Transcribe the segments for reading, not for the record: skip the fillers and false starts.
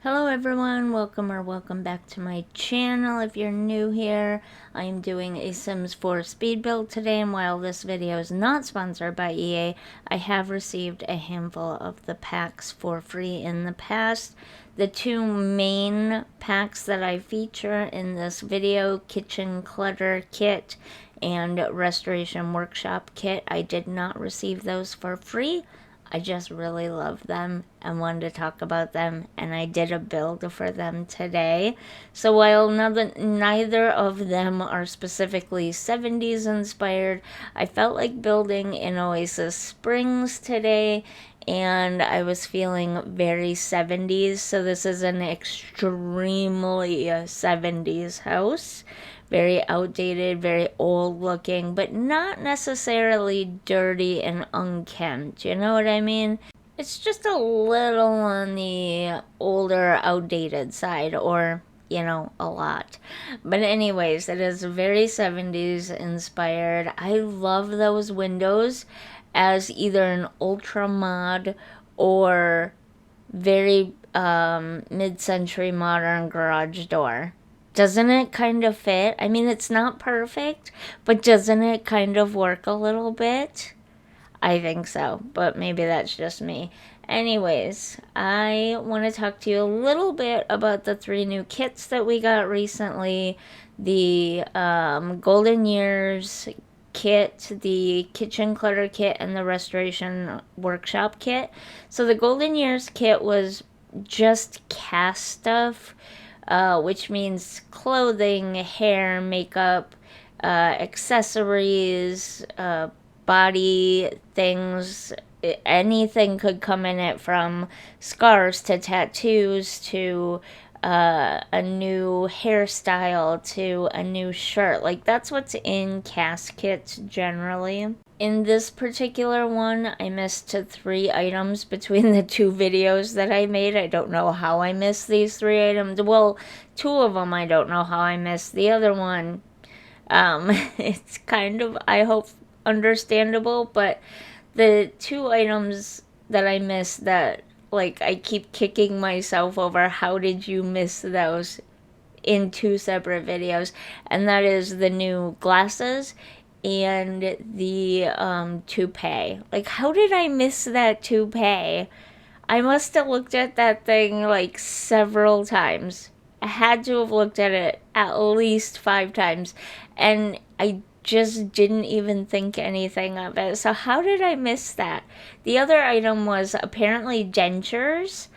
Hello everyone, welcome back to my channel. If you're new here, I am doing a Sims 4 speed build today, and while this video is not sponsored by EA, I have received a handful of the packs for free in the past. The two main packs that I feature in this video, Kitchen Clutter Kit and Restoration Workshop Kit, I did not receive those for free. I just really love them and wanted to talk about them, and I did a build for them today. So while neither of them are specifically 70s inspired, I felt like building in Oasis Springs today, and I was feeling very 70s, so this is an extremely 70s house. Very outdated, very old looking, but not necessarily dirty and unkempt. You know what I mean? It's just a little on the older, outdated side, or, a lot. But anyways, it is very 70s inspired. I love those windows as either an ultra mod or very mid-century modern garage door. Doesn't it kind of fit? I mean, it's not perfect, but doesn't it kind of work a little bit? I think so, but maybe that's just me. Anyways, I want to talk to you a little bit about the 3 new kits that we got recently. The Golden Years kit, the Kitchen Clutter kit, and the Restoration Workshop kit. So the Golden Years kit was just cast stuff, which means clothing, hair, makeup, accessories, body things. Anything could come in it, from scars to tattoos to a new hairstyle to a new shirt. Like, that's what's in cast kits generally. In this particular one, I missed 3 items between the 2 videos that I made. I don't know how I missed these 3 items. Well, 2 of them I don't know how I missed. The other one, it's kind of, I hope, understandable, but the 2 items that I missed that, like, I keep kicking myself over, how did you miss those in 2 separate videos, and that is the new glasses and the toupee. Like, how did I miss that toupee? I must have looked at that thing like several times. I had to have looked at it at least 5 times, and I just didn't even think anything of it. So how did I miss that? The other item was apparently dentures,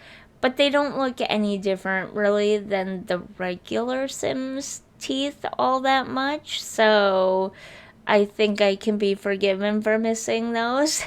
but they don't look any different really than the regular Sims teeth all that much. So I think I can be forgiven for missing those.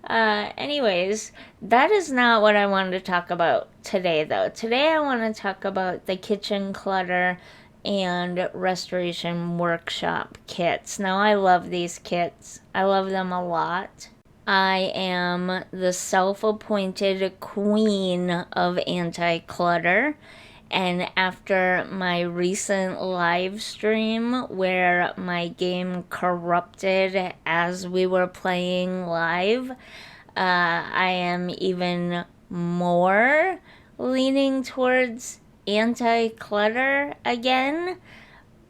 Anyways, that is not what I wanted to talk about today, though. Today I want to talk about the kitchen clutter and restoration workshop kits. Now, I love these kits. I love them a lot. I am the self-appointed queen of anti-clutter. And after my recent live stream where my game corrupted as we were playing live, I am even more leaning towards anti-clutter again.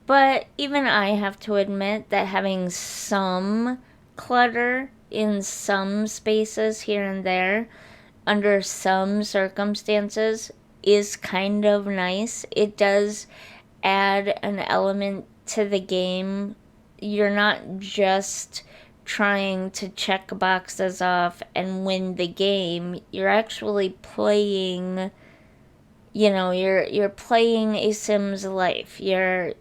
But even I have to admit that having some clutter in some spaces here and there under some circumstances is kind of nice. It does add an element to the game. You're not just trying to check boxes off and win the game. You're actually playing, you're playing a Sims life. You're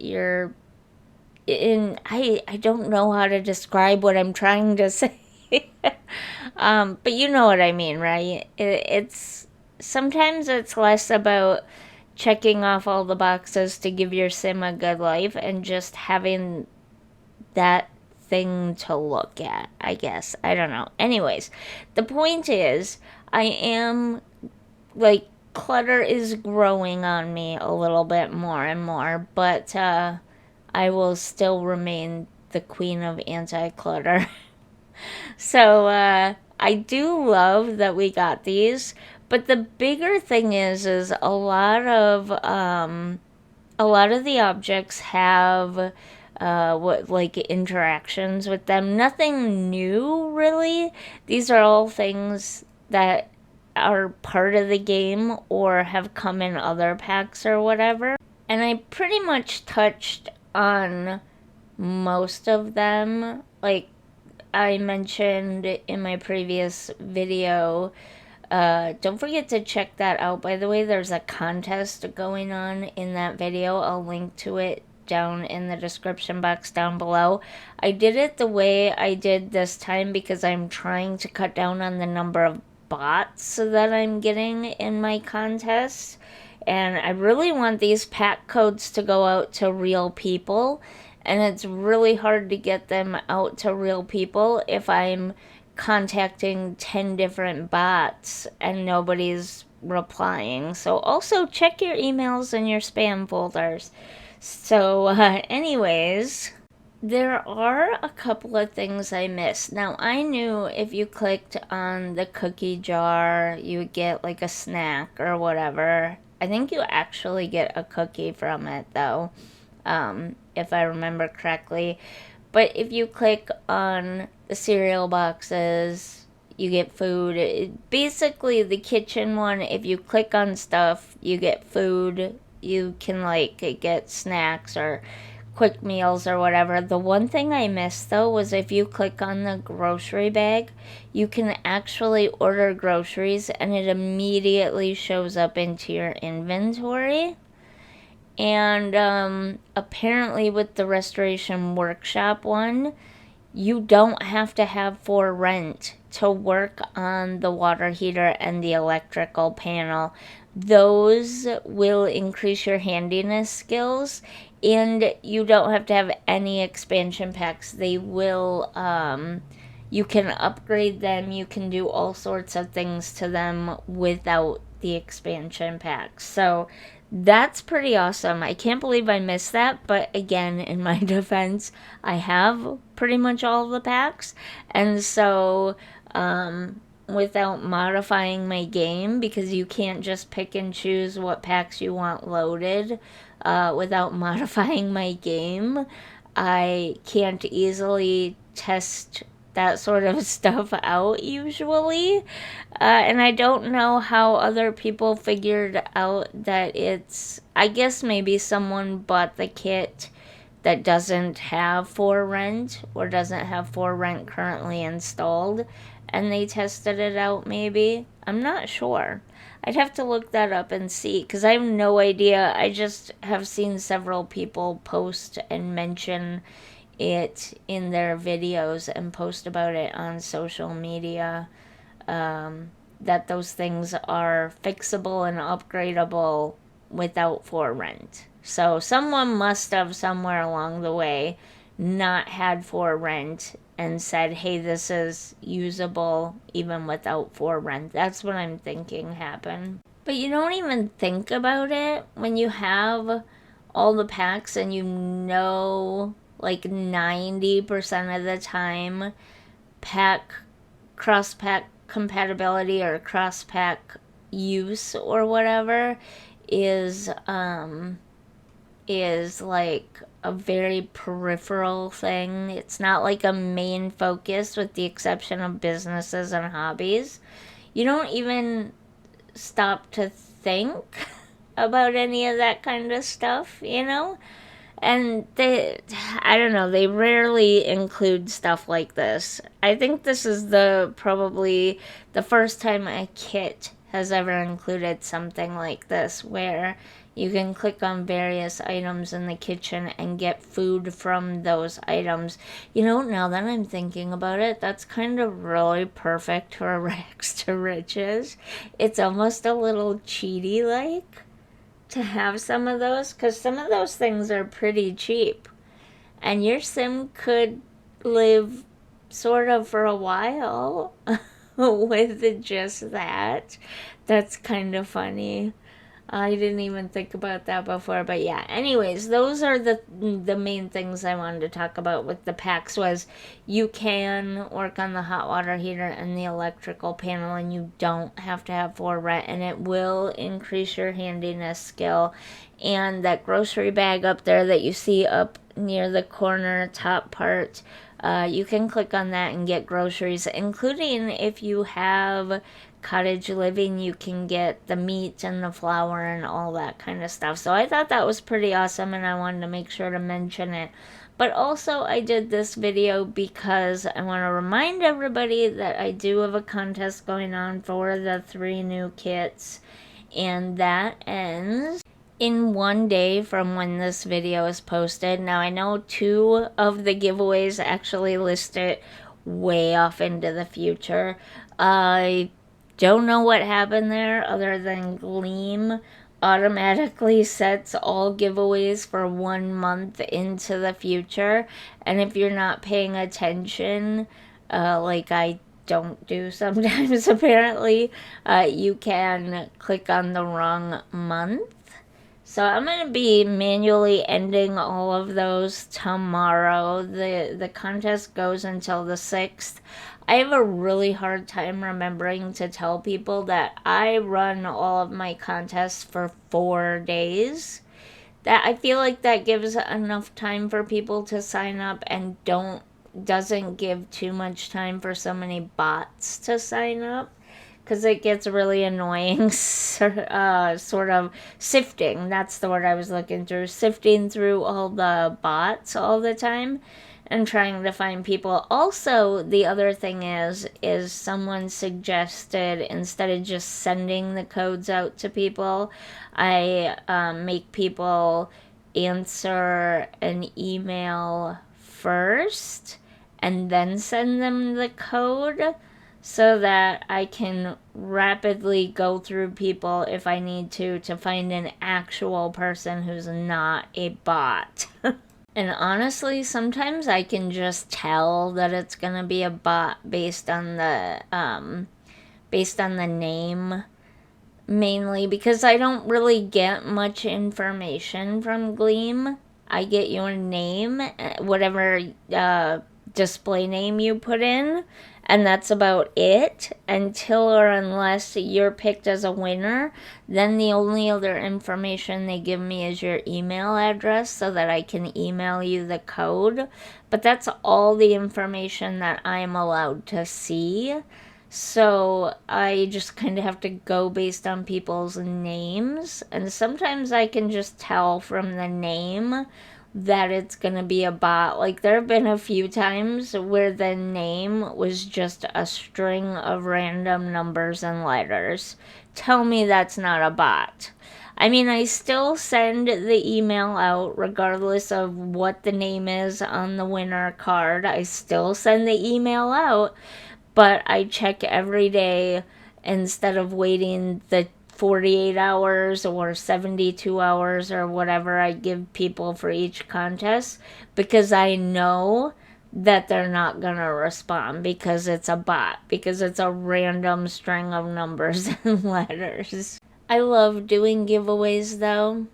in, I don't know how to describe what I'm trying to say. But you know what I mean, right? It's sometimes it's less about checking off all the boxes to give your sim a good life and just having that thing to look at, I guess. I don't know. Anyways, the point is, I am, like, clutter is growing on me a little bit more and more, but I will still remain the queen of anti-clutter. So, I do love that we got these, But the bigger thing is a lot of the objects have what, like, interactions with them. Nothing new, really. These are all things that are part of the game or have come in other packs or whatever. And I pretty much touched on most of them. Like I mentioned in my previous video, don't forget to check that out. By the way, there's a contest going on in that video. I'll link to it down in the description box down below. I did it the way I did this time because I'm trying to cut down on the number of bots that I'm getting in my contests. And I really want these pack codes to go out to real people. And it's really hard to get them out to real people if I'm contacting 10 different bots and nobody's replying. So also check your emails and your spam folders. So anyways, there are a couple of things I missed. Now, I knew if you clicked on the cookie jar, you would get like a snack or whatever. I think you actually get a cookie from it, though, if I remember correctly. But if you click on the cereal boxes, you get food. Basically, the kitchen one, if you click on stuff, you get food. You can, like, get snacks or quick meals or whatever. The one thing I missed, though, was if you click on the grocery bag, you can actually order groceries and it immediately shows up into your inventory. And apparently with the Restoration Workshop one, you don't have to have for rent to work on the water heater and the electrical panel. Those will increase your handiness skills, and you don't have to have any expansion packs. They will, you can upgrade them, you can do all sorts of things to them without the expansion packs. So that's pretty awesome. I can't believe I missed that, but again, in my defense, I have pretty much all of the packs, and so without modifying my game, because you can't just pick and choose what packs you want loaded without modifying my game, I can't easily test that sort of stuff out usually. And I don't know how other people figured out that it's, I guess maybe someone bought the kit that doesn't have for rent or doesn't have for rent currently installed and they tested it out maybe. I'm not sure. I'd have to look that up and see because I have no idea. I just have seen several people post and mention it in their videos and post about it on social media, that those things are fixable and upgradable without for rent. So someone must have somewhere along the way not had for rent and said, hey, this is usable even without for rent. That's what I'm thinking happened. But you don't even think about it when you have all the packs and you know, like 90% of the time, cross-pack compatibility or cross-pack use or whatever is like a very peripheral thing. It's not like a main focus with the exception of businesses and hobbies. You don't even stop to think about any of that kind of stuff, you know? And I don't know, they rarely include stuff like this. I think this is probably the first time a kit has ever included something like this, where you can click on various items in the kitchen and get food from those items. You know, now that I'm thinking about it, that's kind of really perfect for rags to riches. It's almost a little cheaty-like to have some of those, because some of those things are pretty cheap. And your sim could live sort of for a while with just that. That's kind of funny. I didn't even think about that before, but yeah. Anyways, those are the main things I wanted to talk about with the packs. Was you can work on the hot water heater and the electrical panel, and you don't have to have 4 rent, and it will increase your handiness skill. And that grocery bag up there that you see up near the corner top part, you can click on that and get groceries, including if you have cottage living, you can get the meat and the flour and all that kind of stuff. So I thought that was pretty awesome, and I wanted to make sure to mention it. But also, I did this video because I want to remind everybody that I do have a contest going on for the 3 new kits, and that ends in 1 day from when this video is posted. Now, I know 2 of the giveaways actually list it way off into the future. I don't know what happened there other than Gleam automatically sets all giveaways for 1 month into the future. And if you're not paying attention, like I don't do sometimes apparently, you can click on the wrong month. So I'm going to be manually ending all of those tomorrow. The contest goes until the 6th. I have a really hard time remembering to tell people that I run all of my contests for 4 days. That I feel like that gives enough time for people to sign up and doesn't give too much time for so many bots to sign up, because it gets really annoying, sort of sifting. That's the word I was looking through. Sifting through all the bots all the time and trying to find people. Also, the other thing is someone suggested, instead of just sending the codes out to people, I make people answer an email first and then send them the code, so that I can rapidly go through people if I need to find an actual person who's not a bot. And honestly, sometimes I can just tell that it's gonna be a bot based on the name, mainly because I don't really get much information from Gleam. I get your name, whatever display name you put in, and that's about it, until or unless you're picked as a winner. Then the only other information they give me is your email address so that I can email you the code. But that's all the information that I'm allowed to see. So I just kind of have to go based on people's names, and sometimes I can just tell from the name that it's gonna be a bot. Like, there have been a few times where the name was just a string of random numbers and letters. Tell me that's not a bot. I mean, I still send the email out regardless of what the name is on the winner card. I still send the email out, but I check every day instead of waiting the 48 hours or 72 hours or whatever I give people for each contest, because I know that they're not going to respond because it's a bot, because it's a random string of numbers and letters. I love doing giveaways though.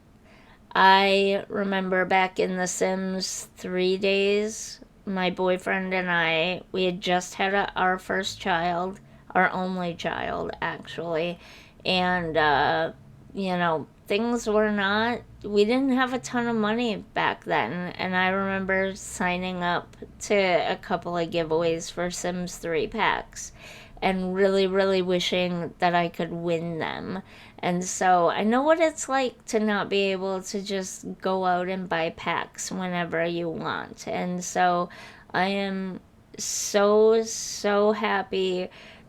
I remember back in the Sims 3 days, my boyfriend and I, we had just had our first child, our only child actually, and things were not, we didn't have a ton of money back then, and I remember signing up to a couple of giveaways for Sims 3 packs and really, really wishing that I could win them. And so I know what it's like to not be able to just go out and buy packs whenever you want. And so I am so, so happy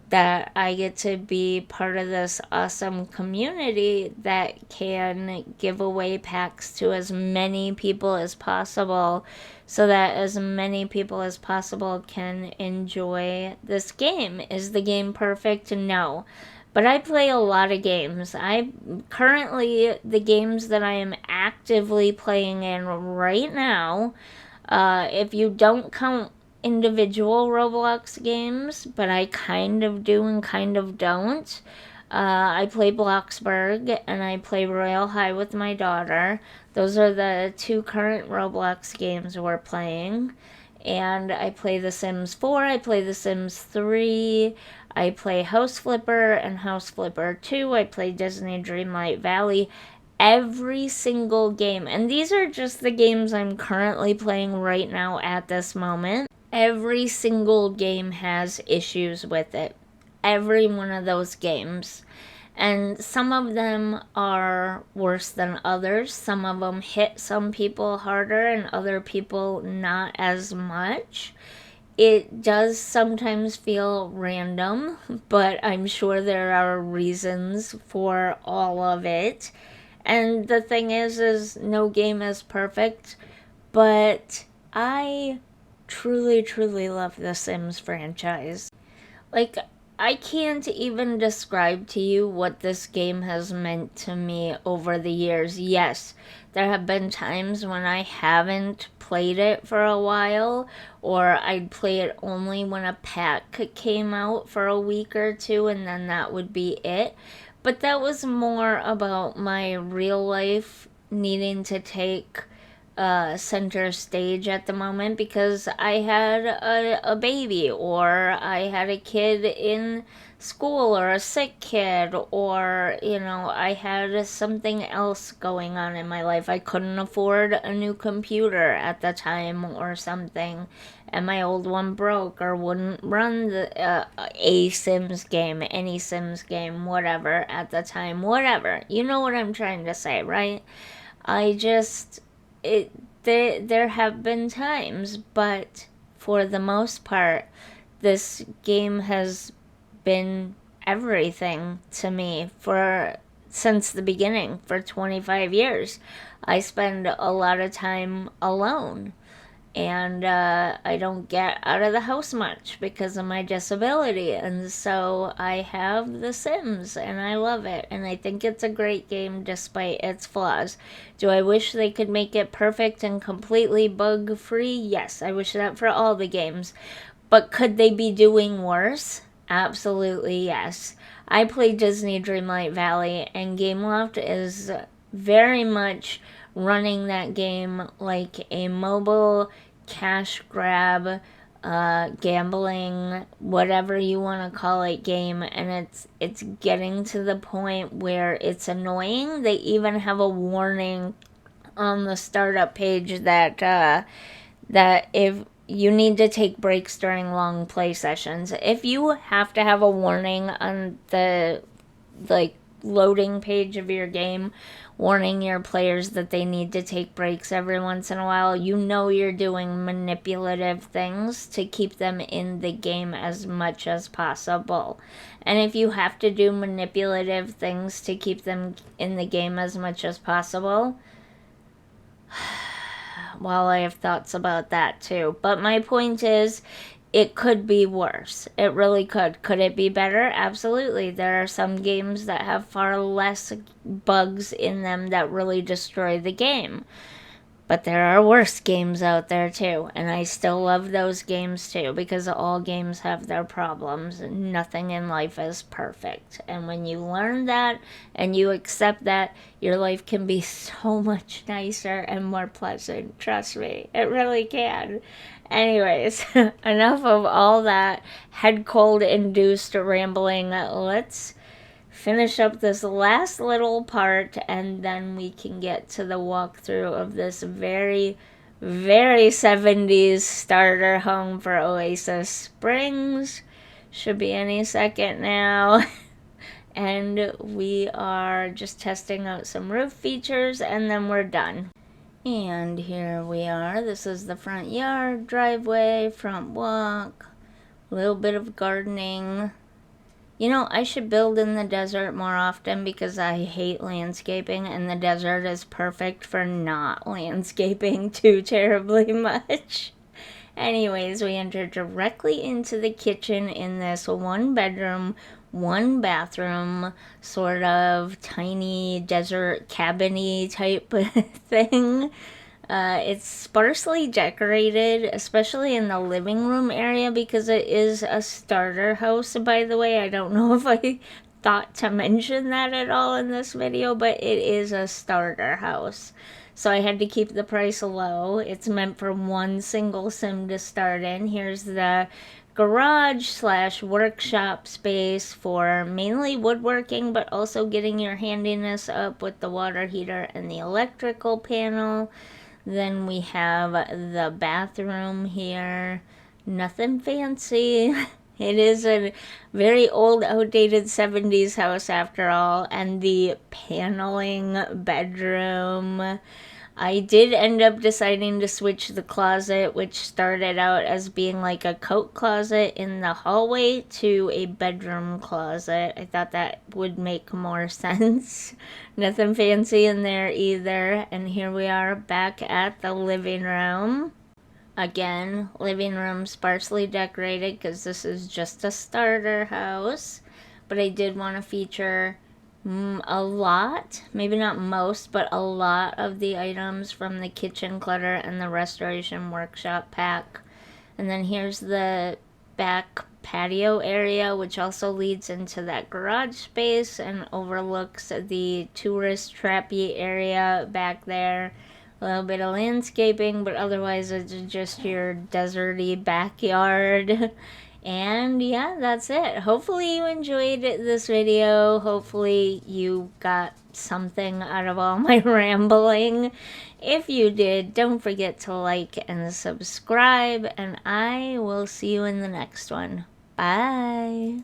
that I get to be part of this awesome community that can give away packs to as many people as possible, so that as many people as possible can enjoy this game. Is the game perfect? No. But I play a lot of games. Currently, the games that I am actively playing in right now, if you don't count individual Roblox games, but I kind of do and kind of don't, I play Bloxburg and I play Royal High with my daughter. Those are the two current Roblox games we're playing. And I play The Sims 4, I play The Sims 3, I play House Flipper and House Flipper 2, I play Disney Dreamlight Valley. Every single game, and these are just the games I'm currently playing right now at this moment. Every single game has issues with it. Every one of those games. And some of them are worse than others. Some of them hit some people harder and other people not as much. It does sometimes feel random, but I'm sure there are reasons for all of it. And the thing is no game is perfect, but I truly, truly love the Sims franchise. Like, I can't even describe to you what this game has meant to me over the years. Yes, there have been times when I haven't played it for a while, or I'd play it only when a pack came out for a week or two, and then that would be it. But that was more about my real life needing to take center stage at the moment because I had a baby, or I had a kid in school, or a sick kid, or, I had something else going on in my life. I couldn't afford a new computer at the time or something, and my old one broke or wouldn't run a Sims game, any Sims game, whatever, at the time, whatever. You know what I'm trying to say, right? I just, there have been times, but for the most part, this game has been everything to me since the beginning, for 25 years. I spend a lot of time alone, and I don't get out of the house much because of my disability, and so I have The Sims, and I love it, and I think it's a great game despite its flaws. Do I wish they could make it perfect and completely bug-free? Yes, I wish that for all the games. But could they be doing worse? Absolutely yes. I play Disney Dreamlight Valley, and Gameloft is very much running that game like a mobile cash grab, gambling, whatever you want to call it, game, and it's getting to the point where it's annoying. They even have a warning on the startup page that if you need to take breaks during long play sessions. If you have to have a warning on the loading page of your game warning your players that they need to take breaks every once in a while, you know you're doing manipulative things to keep them in the game as much as possible. And if you have to do manipulative things to keep them in the game as much as possible, well, I have thoughts about that too. But my point is, it could be worse. It really could. Could it be better? Absolutely. There are some games that have far less bugs in them that really destroy the game. But there are worse games out there too, and I still love those games too, because all games have their problems. Nothing in life is perfect. And when you learn that and you accept that, your life can be so much nicer and more pleasant. Trust me, it really can. Anyways, enough of all that head cold induced rambling. Let's finish up this last little part, and then we can get to the walkthrough of this very, very 70s starter home for Oasis Springs. Should be any second now. And we are just testing out some roof features, and then we're done. And here we are. This is the front yard, driveway, front walk, a little bit of gardening. You know, I should build in the desert more often because I hate landscaping, and the desert is perfect for not landscaping too terribly much. Anyways, we enter directly into the kitchen in this one bedroom, one bathroom, sort of tiny desert cabin-y type thing. It's sparsely decorated, especially in the living room area, because it is a starter house, by the way. I don't know if I thought to mention that at all in this video, but it is a starter house. So I had to keep the price low. It's meant for one single sim to start in. Here's the garage slash workshop space for mainly woodworking, but also getting your handiness up with the water heater and the electrical panel. Then we have the bathroom here. Nothing fancy. It is a very old, outdated 70s house after all. And the paneling bedroom. I did end up deciding to switch the closet, which started out as being like a coat closet in the hallway, to a bedroom closet. I thought that would make more sense. Nothing fancy in there either. And here we are back at the living room. Again, living room sparsely decorated because this is just a starter house. But I did want to feature a lot, maybe not most, but a lot of the items from the kitchen clutter and the restoration workshop pack. And then here's the back patio area, which also leads into that garage space and overlooks the tourist trappy area back there. A little bit of landscaping, but otherwise it's just your deserty backyard. And yeah, that's it. Hopefully you enjoyed this video. Hopefully you got something out of all my rambling. If you did, don't forget to like and subscribe, and I will see you in the next one. Bye.